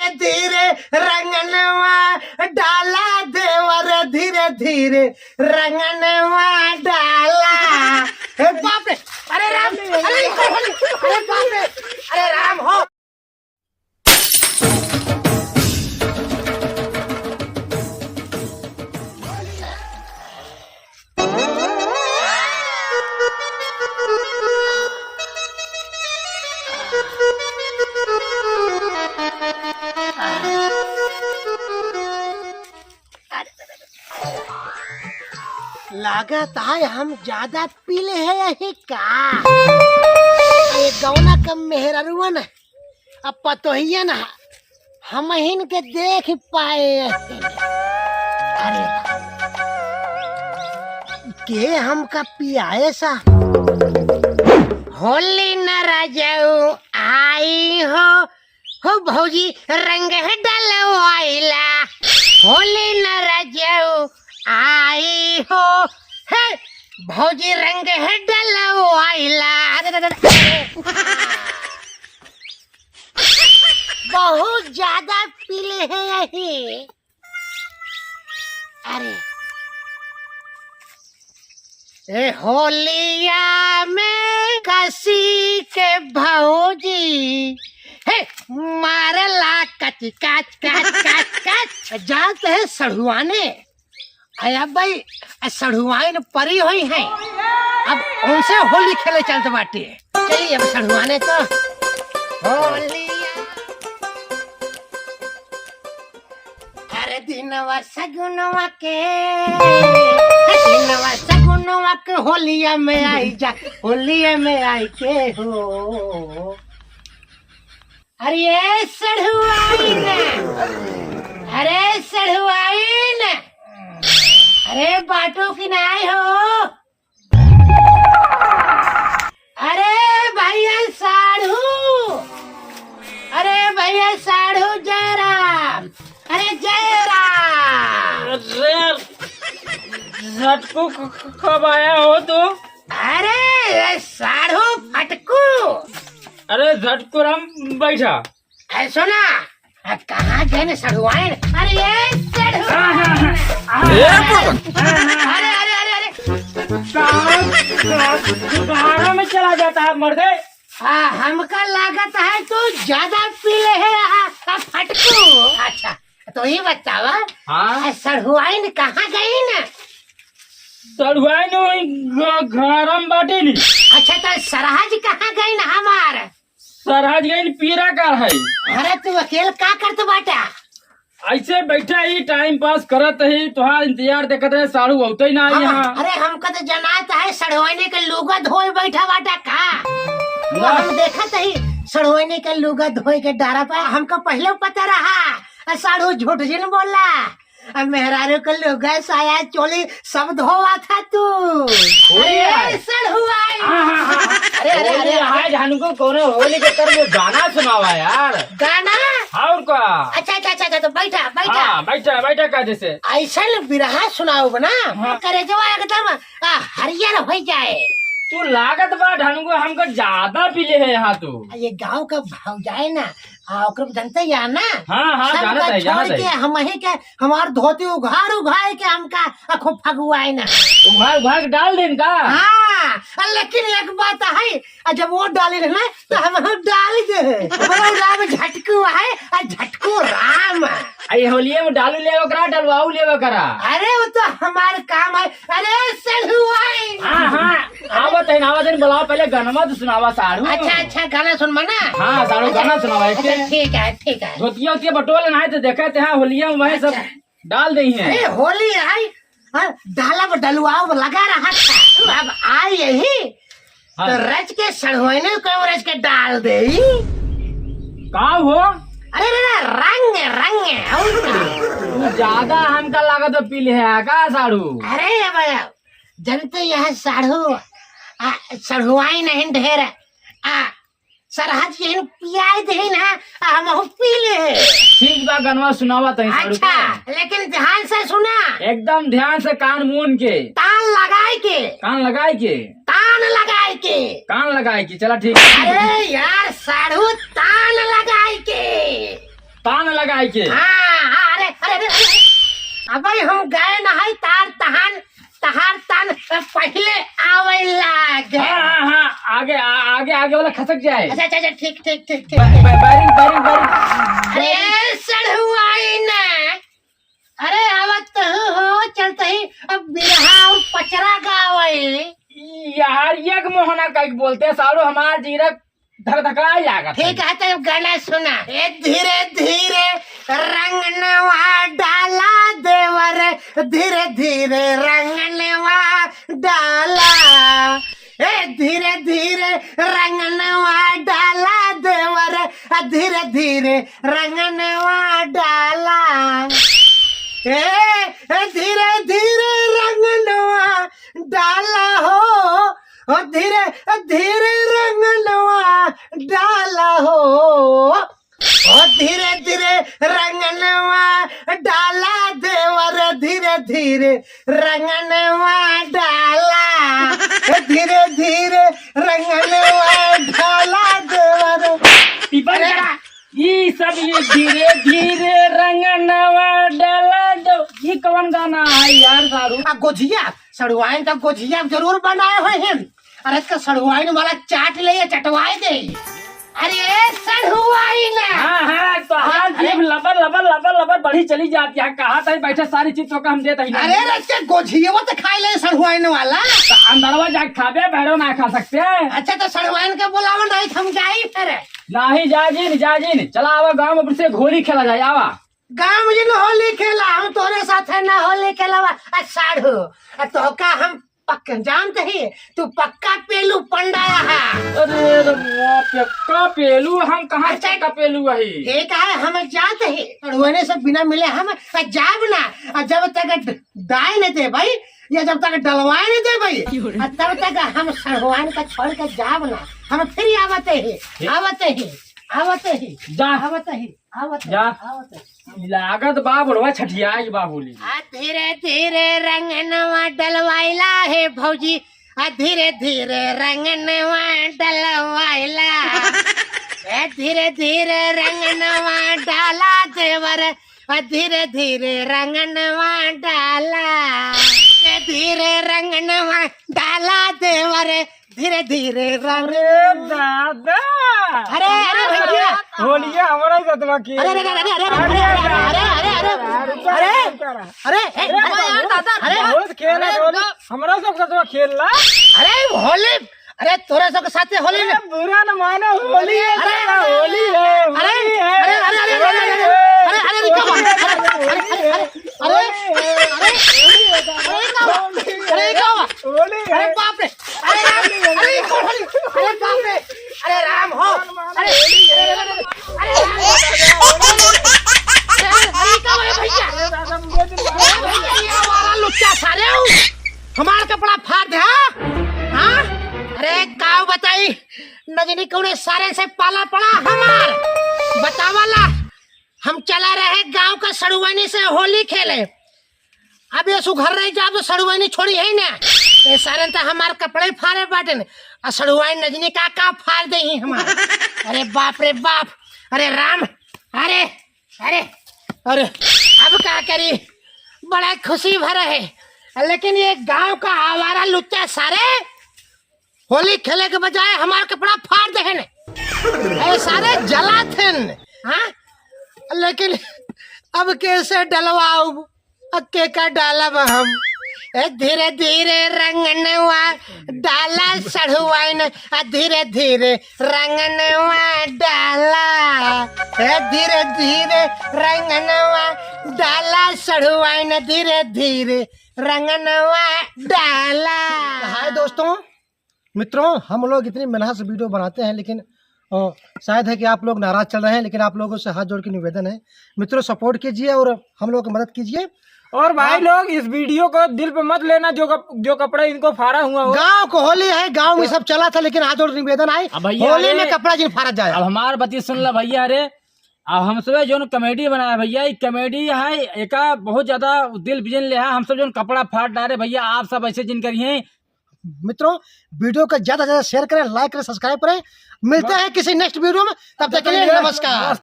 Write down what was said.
धीरे धीरे रंगनवा डाला देवर धीरे धीरे रंगनवा डाला। बाप रे, अरे राम, अरे बाप रे, अरे राम हो। लागत है हम ज्यादा पीले हैं यही का। ये गौना कम मेहररुआ न अब पतोहिया न हम हिन के देख पाए। अरे के हमका पियाए सा। होली न रजऊ आई हो भौजी रंग डलवाइला। होली न रजऊ आई हो है भौजी रंग है डलवाइला। बहुत ज्यादा पीले हैं यही। अरे ए होलिया में कसी के भौजी है मारला कच काच काच काच काच जाते है सढ़ुआने। आया भाई सढ़ुआइन परी हुई है, अब उनसे होली खेले चलते बाटे। चलिए अब सढ़ुआने तो होली। अरे दिनवा सगुनवा के होलिया में आई जा, होलिया में आई के हो। अरे सढ़ुआइन, अरे सढ़ुआइन, अरे बाटो की नाई हो। अरे भैया साढ़ू, अरे भैया साढ़ू जयराम, अरे जयराम। झटकू कब आया हो तू? अरे साढ़ू फटकू। अरे झटकू राम बैठा। ऐसो ना कहाँ गए सढ़ुआइन। अरे ये सढ़ुआइन, अरे अरे अरे अरे कहाँ में चला जाता है मर गए। हमका लागत है तू ज्यादा पीले है फटकू। अच्छा तो ये बतावा सढ़ुआइन कहाँ गई न? सढ़ुआइन घरम बाटे नी। अच्छा तो सरहज कहाँ गई न हमार? सरहज गई पीरा का है। अरे तू अकेले का करत बाटा? ऐसे बैठा ही टाइम पास करत ही, तुहार इंतजार देखत है। साड़ू औते ही ना यहाँ। अरे हमका तो जनात है सढ़ुआइने के लुगा धोए बैठा बाटा का। हम देखत ही सढ़ुआइने के लुगा धोए के डारा पे। हमको पहले पता रहा साढ़ू झूठ जिन बोला। मेहरारू को लुगा साया चोली सब धोवा था तू। अरे सढ़ुआइन, अरे अरे अरे हाय जानू को कौन होली के कर वो गाना सुनावा यार। गाना? और का? अच्छा अच्छा अच्छा तो बैठा बैठा। बैठा बैठा का जैसे ऐसा बिरहा सुनाओ बना करे जो एकदम हरियर हो जाए। तू लागत बा ढानू हमको ज्यादा पीले है यहाँ तू। ये गांव का भाव जाए ना ओकर जनता या ना। हाँ जानत है जानत है। हम ही के हमार धोती उघार उघार के हमका अखो फगुआए ना। उघार उघार के डाल देन का। हाँ लेकिन एक बात है जब वो डाली ना तो हम डाल दे। राम झटकू है और झटकू राम। आई होलिये में डालू ले करा डलवाऊ ले करा। अरे वो तो हमार काम है। अरे सढ़ुआइन। आवत है बुलाओ पहले गाना तो सुनावा साड़ू। अच्छा अच्छा गाना सुनवा ना। हाँ साड़ू गाना सुनावा। ठीक है ठीक है। धोतिया उतिया बटोले ना तो देखे थे होलिया में वही सब डाल दी है। अरे होली आई डाला डलवाओ लगा रहा था। अब आई यही तो रच के सढ़ुआइने को रच के डाल दे। का हो? अरे रंग रंग तू ज्यादा हमका लागत पीले है का साड़ू। अरे भैया जनते यह साढ़ू सढ़ुआई नहीं ढेर सरहद के पियाए दे ना हम पीले। ठीक बा गनवा सुनावा तही। अच्छा लेकिन ध्यान से सुना। एकदम ध्यान से कान मून के तान लगाए के। कान लगाए के तान लगाए के कान लगाए के। चला ठीक है। अरे यार साढ़ू तान लगाए के। तान लगाई के। हाँ, अरे अरे अरे अरे। अब हम गए नहाई तार तहान तहार तान पहले आवे लागे। हाँ, आगे आगे आगे वाला खसक जाए। अच्छा अच्छा अच्छा, ठीक ठीक ठीक ठीक। Bearing bearing bearing. अरे सड़हुआई ने, अरे आवत हो चलते ही अब बिरहा और पचरा गावे। यार ये मोहना का बोलते सारो हमार जीरक धक धकाई लागत। ठीक है तो गाना सुना। ए धीरे धीरे रंगनवा डाला देवर, धीरे धीरे रंगनवा डाला। ए धीरे धीरे रंगनवा डाला देवर, धीरे धीरे रंगनवा डाला। ए धीरे धीरे रंगनवा डाला हो, धीरे धीरे रंगनवा डाला हो, धीरे धीरे रंगनवा डाला देवर, धीरे धीरे रंगनवा डाला। धीरे धीरे रंगनवा डाला देवर। ये सब ये धीरे धीरे रंगनवा डाला दो, ये कौन गाना है यार सारू? गोझिया सड़ुआइन का गोझिया जरूर बनाए हुए हैं। अरे इसका सड़ुआइन वाला चाट ले, चटवाए दे। अरे सड़ुआइन। हाँ तो हाँ जीभ लबर लबर लबर लबर बढ़ी चली जाती है। कहा था बैठे सारी चीज तो हम देते ही नहीं। अरे रच्चे गोझिया तो खाई ले सड़ुआइन वाला। तो अंदरवा जाके खाबे, बहरो ना खा सकते। अच्छा तो सड़ुआइन के बुलावा नहीं हम जाई फिर। नहीं जाजिन चला आवा गाँव में से होली खेला जाए। आवा गाँव में जिन होली खेला, हम तोरे साथ है ना होली खेलावा। साढ़ू तो का हम पक्का जानते ही, तू पक्का पेलू पंडाया है। अरे पक्का पेलू? हम कहाँ का पेलू वही? ठीक है हम जाते ही, सड़ुआने से बिना मिले हम जाब ना। जब तक दाए नहीं दे भाई, या जब तक डलवाए नहीं दे भाई, तब तक हम सड़ुआन का छोड़ के जाब ना। हम फिर आवते ही आवते ही आवते ही जा आवते ही आवते जा। आवते। लागत बा बुढ़वा छठिया बा बोली। धीरे धीरे रंगनवा डलवाइला है भौजी, धीरे धीरे रंगनवा डलवाइला। धीरे धीरे रंगनवा डाला देवर, धीरे धीरे रंगनवा डाला। धीरे रंगनवा डाला देवर, धीरे धीरे रंग। दादा अरे अरे भैया, होलिया हमारा सतवा की। अरे अरे अरे अरे अरे अरे अरे अरे अरे दादा, अरे बहुत खेल है होली, हमारा सब सतवा खेलना। अरे होली, अरे तोरे सब के साथे होली में बुरा न मानो, होली है। अरे होली है। अरे अरे अरे अरे अरे अरे क्या बात? अरे अरे क्या बात? होली अरे बाप रे, अरे अरे अरे बाप रे, अरे राम हो, अरे लुच्चा सारे हमारा कपड़ा फाड़ दे। हाँ अरे का बताई नजनी कौने सारे से पाला पड़ा हमार बतावाला। हम चला रहे गांव का सड़ुआनी से होली खेले। अब ये सुघर रही जा तो सड़ुआनी छोड़ी है ना, ये सारे तो हमारे कपड़े फाड़े बाटन और सड़ुआनी नजनी का फाड़ दे ही हमारे। अरे बाप रे बाप, अरे राम, अरे अरे अरे अब क्या करी, बड़ा खुशी भरा है। लेकिन ये गांव का आवारा लुच्चा सारे होली खेले के बजाय हमारा कपड़ा फाड़ दे ने, सारे जला थे। हाँ लेकिन अब कैसे डलवाऊ, अक्के का डाला हम। धीरे धीरे रंगनवा डाला सड़ुआइन, धीरे धीरे रंगनवा डाला। धीरे धीरे रंगनवा डाला सड़ुआइन, धीरे धीरे रंगनवा डाला। हाय दोस्तों मित्रों, हम लोग इतनी मेहनत से वीडियो बनाते हैं, लेकिन शायद है कि आप लोग नाराज चल रहे हैं। लेकिन आप लोगों से हाथ जोड़ के निवेदन है, मित्रों सपोर्ट कीजिए और हम लोग की मदद कीजिए। और भाई लोग इस वीडियो को दिल पे मत लेना, जो कपड़ा इनको फाड़ा हुआ हो। गांव को होली है, गांव में सब चला था, लेकिन हाथ जोड़ निवेदन आई होली में कपड़ा जिन फाड़ा जाए। अब हमार बती सुन ला भैया। अरे अब हम सब जो कॉमेडी बनाया भैया, ये कॉमेडी है एक बहुत ज्यादा दिल बिजन ले है। हम सब जो कपड़ा फाड़ डाले भैया, आप सब ऐसे जिन करिए। मित्रों वीडियो को ज्यादा से ज्यादा शेयर करें, लाइक करें, सब्सक्राइब करें। मिलते हैं किसी नेक्स्ट वीडियो में, तब तक के लिए नमस्कार।